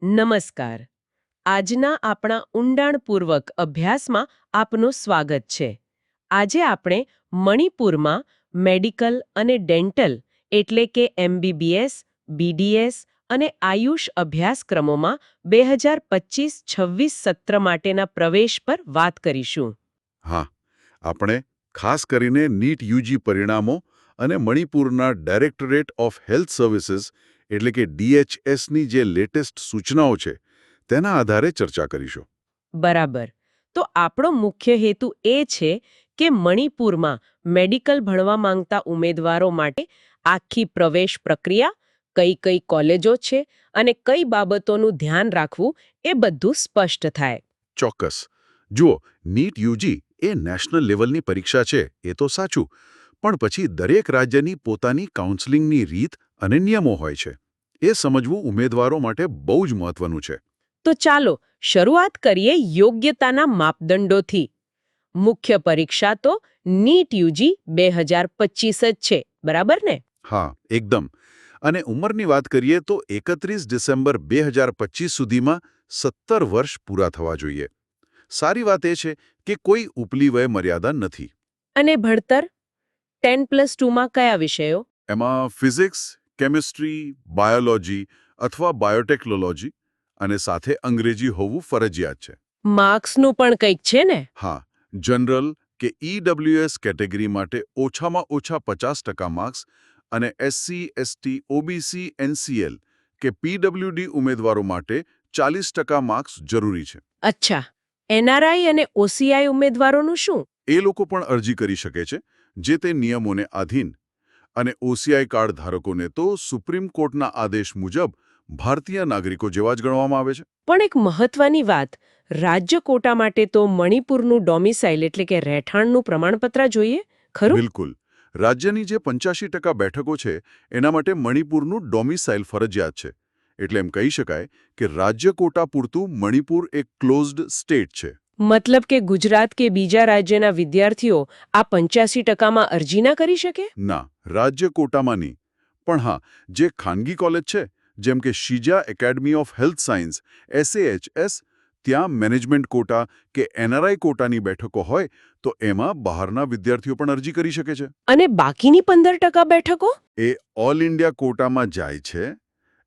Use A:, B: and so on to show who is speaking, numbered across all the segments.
A: નમસ્કાર. આજના આપણા ઊંડાણપૂર્વક અભ્યાસમાં આપનું સ્વાગત છે. આજે આપણે મણિપુરમાં મેડિકલ અને ડેન્ટલ એટલે કે એમબીબીએસ, બીડીએસ અને આયુષ અભ્યાસક્રમોમાં 2025-26 સત્ર માટેના પ્રવેશ પર વાત કરીશું.
B: હા, આપણે ખાસ કરીને નીટ યુજી પરિણામો અને મણિપુરના ડાયરેક્ટરેટ ઓફ હેલ્થ સર્વિસીસ એટલે કે DHSની જે લેટેસ્ટ સૂચનાઓ છે તેના આધારે ચર્ચા કરીશું.
A: બરાબર. તો આપણો મુખ્ય હેતુ એ છે કે મણિપુરમાં મેડિકલ ભણવા માંગતા ઉમેદવારો માટે આખી પ્રવેશ પ્રક્રિયા, કઈ કઈ કોલેજો છે અને કઈ બાબતોનું ધ્યાન રાખવું એ બધું સ્પષ્ટ થાય.
B: ચોક્કસ. જુઓ, નીટ યુજી એ નેશનલ લેવલની પરીક્ષા છે એ તો સાચું, પણ પછી દરેક રાજ્યની પોતાની કાઉન્સેલિંગની રીત અને નિયમો હોય છે. એ સમજવું ઉમેદવારો માટે બહુ જ મહત્વનું છે.
A: તો ચાલો શરૂઆત કરીએ યોગ્યતાના માપદંડોથી. મુખ્ય પરીક્ષા તો નીટ યુજી 2025 જ છે, બરાબર ને?
B: હા, એકદમ. અને ઉંમરની વાત કરીએ તો 31 ડિસેમ્બર 2025 સુધીમાં 17 વર્ષ પૂરા થવા જોઈએ. સારી વાત એ છે કે કોઈ ઉપલી વય મર્યાદા નથી.
A: અને ભણતર 10+2માં કયા વિષયો?
B: એમાં ફિઝિક્સ, કેમિસ્ટ્રી, બાયોલોજી અથવા બાયોટેકનોલોજી અને સાથે અંગ્રેજી હોવું ફરજિયાત છે.
A: માર્ક્સનું પણ કંઈક છે ને?
B: હા, જનરલ કે EWS કેટેગરી માટે ઓછામાં ઓછા 50% માર્ક્સ અને SC, ST, OBC, NCL કે PWD ઉમેદવારો માટે 40% માર્ક્સ જરૂરી છે.
A: અચ્છા, એનઆરઆઈ અને ઓસીઆઈ ઉમેદવારોનું શું?
B: એ લોકો પણ અરજી કરી શકે છે, જે તે નિયમોને આધીન. અને OCI કાર્ડ ધારકોને તો સુપ્રીમ કોર્ટના આદેશ મુજબ ભારતીય નાગરિકો જેવા જ ગણવામાં આવે છે.
A: પણ એક મહત્વની વાત, રાજ્ય કોટા માટે તો મણિપુરનું ડોમિસાઇલ એટલે કે રહેઠાણનું પ્રમાણપત્ર જોઈએ, ખરું?
B: બિલકુલ. રાજ્યની જે 85% બેઠકો છે એના માટે મણિપુરનું ડોમિસાઇલ ફરજિયાત છે. એટલે એમ કહી શકાય કે રાજ્ય કોટા પૂરતું મણિપુર એક ક્લોઝડ સ્ટેટ છે.
A: મતલબ કે ગુજરાત કે બીજા રાજ્યના વિદ્યાર્થીઓ આ 85%માં અરજી ના કરી શકે?
B: ના, રાજ્ય કોટામાં નહીં. પણ હા, જે ખાનગી કોલેજ છે, જેમ કે Shija academy of health science, SAHS, ત્યાં મેનેજમેન્ટ કોટા કે NRI કોટાની બેઠકો હોય તો એમાં બહારના વિદ્યાર્થીઓ પણ અરજી કરી શકે છે.
A: અને બાકીની 15% બેઠકો?
B: એ ઓલ ઇન્ડિયા કોટામાં જાય છે.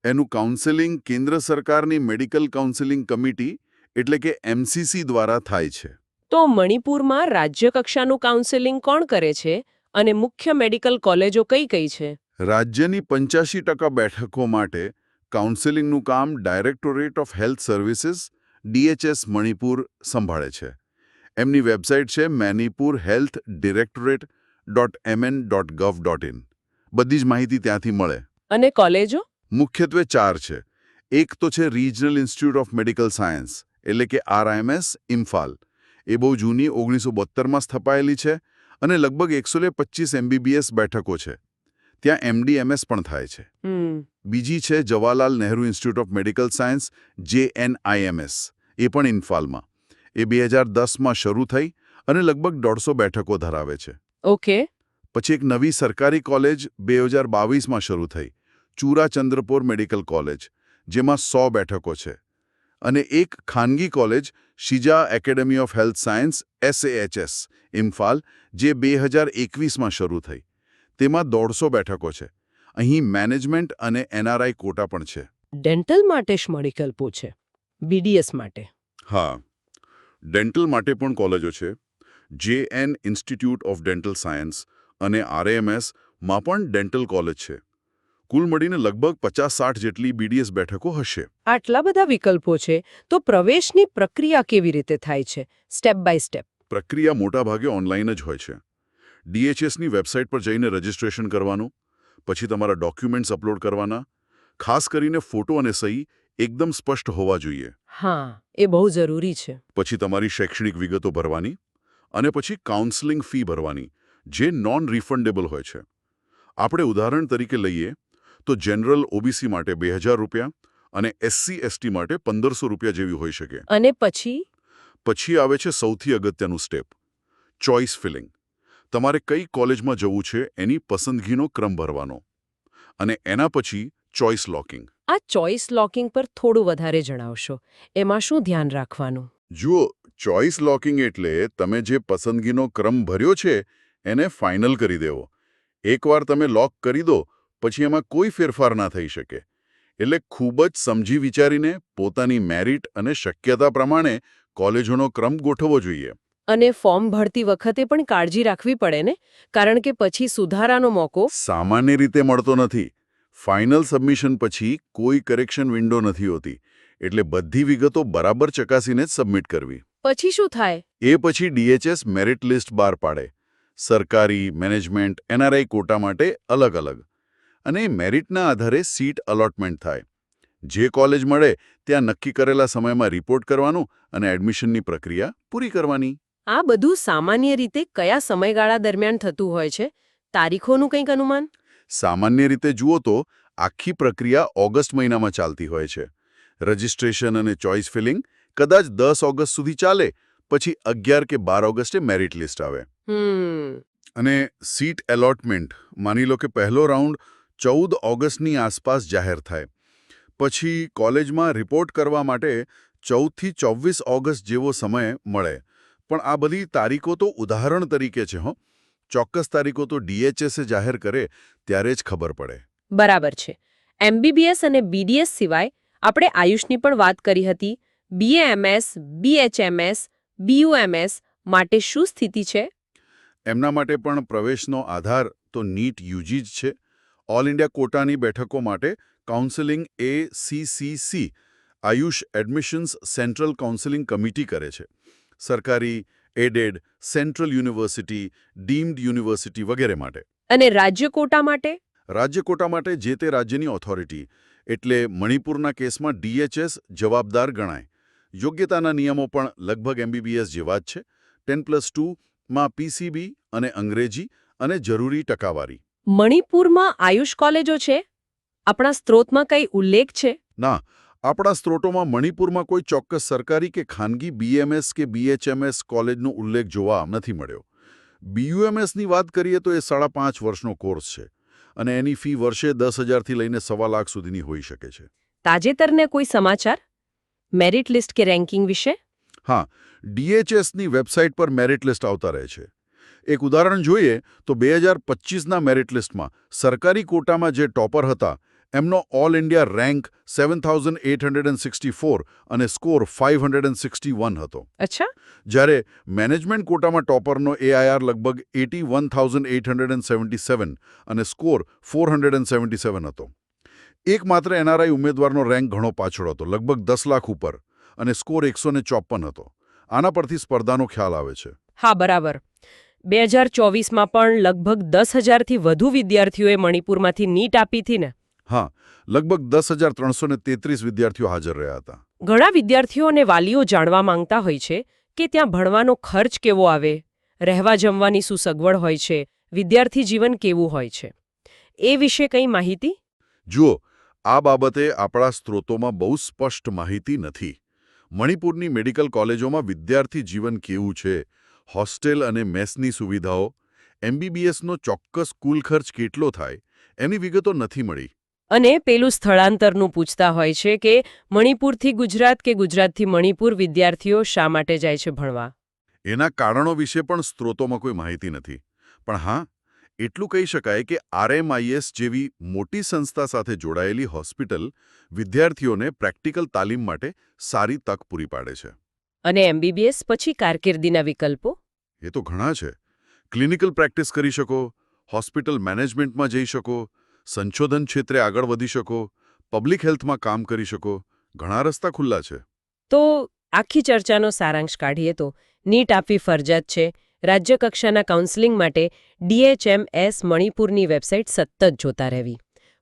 B: એનું કાઉન્સેલિંગ કેન્દ્ર સરકારની મેડિકલ કાઉન્સેલિંગ કમિટી એટલે કે MCC દ્વારા થાય છે.
A: તો મણિપુરમાં રાજ્ય કક્ષાનું કાઉન્સેલિંગ કોણ કરે છે અને મુખ્ય મેડિકલ કોલેજો કઈ કઈ છે?
B: રાજ્યની 85% બેઠકો માટે કાઉન્સેલિંગનું કામ directorate of health services DHS Manipur સંભાળે છે. એમની વેબસાઇટ છે manipurhealthdirectorate.mn.gov.in. બધી જ માહિતી ત્યાંથી મળે.
A: અને કોલેજો?
B: મુખ્યત્વે 4 છે. એક તો છે regional institute of medical science એટલે કે RIMS ઇમ્ફાલ. એ બહુ જૂની 1972માં સ્થપાયેલી છે અને લગભગ 125 MBBS બેઠકો છે. ત્યાં MD MS પણ થાય છે. બીજી છે Jawaharlal Nehru institute of medical science JNIMS. એ પણ ઇમ્ફાલમાં. એ 2010માં શરૂ થઈ અને લગભગ 150 બેઠકો ધરાવે છે.
A: ઓકે.
B: પછી એક નવી સરકારી કોલેજ 2022માં શરૂ થઈ, ચૂરાચંદ્રપુર મેડિકલ કોલેજ, જેમાં 100 બેઠકો છે. અને એક ખાનગી college Shija academy of health science SAHS Imphal, જે 2021માં શરૂ થઈ. તેમાં 150 બેઠકો છે. અહીં મેનેજમેન્ટ અને NRI કોટા પણ છે.
A: ડેન્ટલ માટે જ મેડિકલ છે, બીડીએસ માટે?
B: હા, ડેન્ટલ માટે પણ કોલેજો છે. JN institute of dental science અને RAMS માં પણ ડેન્ટલ કોલેજ છે. કુલ મળીને લગભગ 50-60 જેટલી BDS બેઠકો હશે.
A: આટલા બધા વિકલ્પો છે, તો પ્રવેશની પ્રક્રિયા કેવી રીતે થાય છે, સ્ટેપ બાય સ્ટેપ?
B: પ્રક્રિયા મોટાભાગે ઓનલાઈન જ હોય છે. DHSની વેબસાઇટ પર જઈને રજિસ્ટ્રેશન કરવાનું, પછી તમારા ડોક્યુમેન્ટ્સ અપલોડ કરવાના, ખાસ કરીને ફોટો અને સહી એકદમ સ્પષ્ટ હોવા જોઈએ.
A: હા, એ બહુ જરૂરી છે.
B: પછી તમારી શૈક્ષણિક વિગતો ભરવાની અને પછી કાઉન્સેલિંગ ફી ભરવાની, જે નોન રિફંડેબલ હોય છે. આપણે ઉદાહરણ તરીકે લઈએ તો જનરલ OBC માટે 2000 રૂપિયા અને SC ST માટે 1500 રૂપિયા જેવી હોઈ શકે.
A: અને પછી?
B: પછી આવે છે સૌથી અગત્યનું સ્ટેપ, ચોઇસ ફિલિંગ. તમારે કઈ કોલેજમાં જવું છે એની પસંદગીનો ક્રમ ભરવાનો. અને એના પછી ચોઇસ લોકિંગ.
A: આ ચોઇસ લોકિંગ પર થોડું વધારે જણાવશો. એમાં શું ધ્યાન રાખવાનું?
B: જુઓ, ચોઇસ લોકિંગ એટલે તમે જે પસંદગીનો ક્રમ ભર્યો છે એને ફાઇનલ કરી દેવો. એકવાર તમે લોક કરી દો પછી એમાં કોઈ ફેરફાર ના થઈ શકે. એટલે ખૂબ જ સમજી વિચારીને પોતાની મેરિટ અને શક્યતા પ્રમાણે કોલેજોનો ક્રમ ગોઠવવો જોઈએ.
A: અને ફોર્મ ભરતી વખતે પણ કાળજી રાખવી પડે ને, કારણ કે પછી સુધારાનો મોકો.
B: સામાન્ય રીતે મળતો નથી. ફાઇનલ સબમિશન પછી કોઈ કરેક્શન વિન્ડો નથી હોતી. એટલે બધી વિગતો બરાબર ચકાસીને જ સબમિટ કરવી.
A: પછી શું થાય?
B: એ પછી DHS મેરિટ લિસ્ટ બહાર પાડે. સરકારી, મેનેજમેન્ટ, NRI કોટા માટે અલગ અલગ. અને મેરિટના આધારે સીટ અલોટમેન્ટ થાય. જે કોલેજ મળે ત્યાં નક્કી કરેલા સમયમાં રિપોર્ટ કરવાનું અને એડમિશનની પ્રક્રિયા પૂરી કરવાની.
A: આ બધું સામાન્ય રીતે કયા સમયગાળા દરમિયાન થતું હોય છે? તારીખોનું કંઈક અનુમાન?
B: સામાન્ય રીતે જુઓ તો આખી પ્રક્રિયા ઓગસ્ટ મહિનામાં ચાલતી હોય છે. રજિસ્ટ્રેશન અને ચોઇસ ફિલિંગ કદાચ 10 ઓગસ્ટ સુધી ચાલે, પછી 11 કે 12 ઓગસ્ટે મેરિટ લિસ્ટ આવે. અને સીટ એલોટમેન્ટ માની લો કે પહેલો રાઉન્ડ 14 ઓગસ્ટની આસપાસ જાહેર થાય. પછી કોલેજમાં રિપોર્ટ કરવા માટે 14 થી 24 ઓગસ્ટ જેવો સમય મળે. પણ આ બધી તારીખો તો ઉદાહરણ તરીકે છે. ચોક્કસ તારીખો તો DHS જાહેર કરે ત્યારે જ ખબર પડે.
A: બરાબર છે. MBBS અને BDS સિવાય આપણે આયુષની પણ વાત કરી હતી. BAMS, BHMS, BUMS માટે શું સ્થિતિ છે?
B: એમના માટે પણ પ્રવેશનો આધાર તો નીટ UG જ છે. ઓલ ઇન્ડિયા કોટાની બેઠકો માટે counselling ACCC AYUSH admissions central counselling committee કરે છે. સરકારી, aided, central university, deemed university વગેરે માટે.
A: અને રાજ્ય કોટા માટે?
B: રાજ્ય કોટા માટે જે તે રાજ્યની ઓથોરિટી, એટલે મણિપુરના કેસમાં DHS જવાબદાર ગણાય. યોગ્યતાના નિયમો પણ લગભગ MBBS જેવા જ છે. 10+2 માં PCB અને અંગ્રેજી અને જરૂરી ટકાવારી.
A: મણિપુરમાં આયુષ કોલેજો છે? આપણા સ્ત્રોતમાં કઈ ઉલ્લેખ છે?
B: ના, આપણા સ્ત્રોતોમાં મણિપુરમાં કોઈ ચોક્કસ સરકારી કે ખાનગી BMS કે BHMS કોલેજનો ઉલ્લેખ જોવા નથી મળ્યો. BUMSની વાત કરીએ તો એ 5.5 વર્ષનો કોર્સ છે અને એની ફી વર્ષે 10,000 થી લઈને 1.25 લાખ સુધીની હોઈ શકે છે.
A: તાજેતરને કોઈ સમાચાર મેરિટ લિસ્ટ કે રેન્કિંગ વિશે?
B: હા, DHSની વેબસાઇટ પર મેરિટ લિસ્ટ આવતા રહે છે. એક ઉદાહરણ જોઈએ તો 2025ના મેરિટ લિસ્ટમાં સરકારી કોટામાં જે ટોપર હતા એમનો ઓલ ઇન્ડિયા રેન્ક 7,864 અને સ્કોર 561 હતો.
A: અચ્છા.
B: જ્યારે મેનેજમેન્ટ કોટામાં ટોપરનો AIR લગભગ 81,877 અને સ્કોર 477 હતો. એકમાત્ર NRI ઉમેદવારનો રેન્ક ઘણો પાછળ હતો, લગભગ 10 લાખ ઉપર, અને સ્કોર 154 હતો. આના પરથી સ્પર્ધાનો ખ્યાલ આવે છે.
A: હા, બરાબર. 2024માં પણ લગભગ 10,000થી વધુ વિદ્યાર્થીઓએ મણિપુરમાંથી નીટ આપી હતી ને?
B: હા, લગભગ 10,333 વિદ્યાર્થીઓ હાજર રહ્યા હતા.
A: ઘણા વિદ્યાર્થીઓ અને વાલીઓ જાણવા માંગતા હોય છે કે ત્યાં ભણવાનો ખર્ચ કેવો આવે, રહેવા જમવાની શું સગવડ હોય છે, વિદ્યાર્થી જીવન કેવું હોય છે. એ વિશે કંઈ માહિતી?
B: જુઓ, આ બાબતે આપણા સ્ત્રોતોમાં બહુ સ્પષ્ટ માહિતી નથી. મણિપુરની મેડિકલ કોલેજોમાં વિદ્યાર્થી જીવન કેવું છે, હોસ્ટેલ અને મેસની સુવિધાઓ, MBBSનો ચોક્કસ કુલ ખર્ચ કેટલો થાય, એની વિગતો નથી મળી.
A: અને પેલું સ્થળાંતરનું પૂછતા હોય છે કે મણિપુરથી ગુજરાત કે ગુજરાતથી મણિપુર વિદ્યાર્થીઓ શા માટે જાય છે ભણવા?
B: એના કારણો વિશે પણ સ્ત્રોતોમાં કોઈ માહિતી નથી. પણ હા, એટલું કહી શકાય કે RMIS જેવી મોટી સંસ્થા સાથે જોડાયેલી હોસ્પિટલ વિદ્યાર્થીઓને પ્રેક્ટિકલ તાલીમ માટે સારી તક પૂરી પાડે છે.
A: અને MBBS પછી કારકિર્દીના વિકલ્પો?
B: એ તો ઘણા છે. ક્લિનિકલ પ્રેક્ટિસ કરી શકો, હોસ્પિટલ મેનેજમેન્ટમાં જઈ શકો, સંશોધન ક્ષેત્રે આગળ વધી શકો, પબ્લિક હેલ્થમાં કામ કરી શકો. ઘણા રસ્તા ખુલ્લા છે.
A: તો આખી ચર્ચાનો સારાંશ કાઢીએ તો નીટ આપવી ફરજિયાત છે. રાજ્ય કક્ષાના કાઉન્સેલિંગ માટે DHMS મણિપુરની વેબસાઇટ સતત જોતા રહેવી.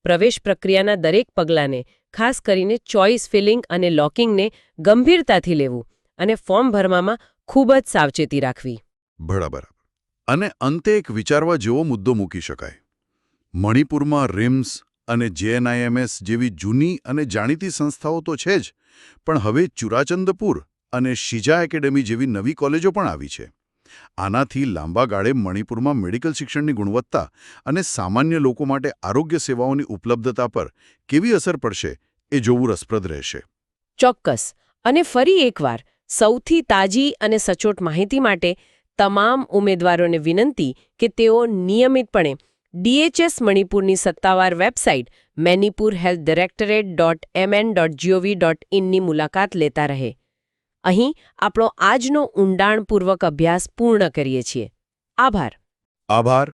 A: પ્રવેશ પ્રક્રિયાના દરેક પગલાંને, ખાસ કરીને ચોઇસ ફિલિંગ અને લોકિંગને ગંભીરતાથી લેવું અને ફોર્મ ભરવામાં ખૂબ જ સાવચેતી રાખવી.
B: બરાબર. અને અંતે એક વિચારવા જેવો મુદ્દો મૂકી શકાય. મણિપુરમાં RIMS અને JNIMS જેવી જૂની અને જાણીતી સંસ્થાઓ તો છે જ, પણ હવે ચુરાચંદપુર અને શિજા એકેડેમી જેવી નવી કોલેજો પણ આવી છે. આનાથી લાંબા ગાળે મણિપુરમાં મેડિકલ શિક્ષણની ગુણવત્તા અને સામાન્ય લોકો માટે આરોગ્ય સેવાઓની ઉપલબ્ધતા પર કેવી અસર પડશે એ જોવું રસપ્રદ રહેશે.
A: ચોક્કસ. અને ફરી એકવાર સૌથી તાજી અને સચોટ માહિતી માટે તમામ ઉમેદવારોને વિનંતી કે તેઓ નિયમિતપણે DHS મણિપુરની સત્તાવાર વેબસાઇટ manipurhealthdirectorate.mn.gov.in ની મુલાકાત લેતા રહે. અહીં આપણો આજનો ઊંડાણપૂર્વક અભ્યાસ પૂર્ણ કરીએ છીએ. આભાર.
B: આભાર.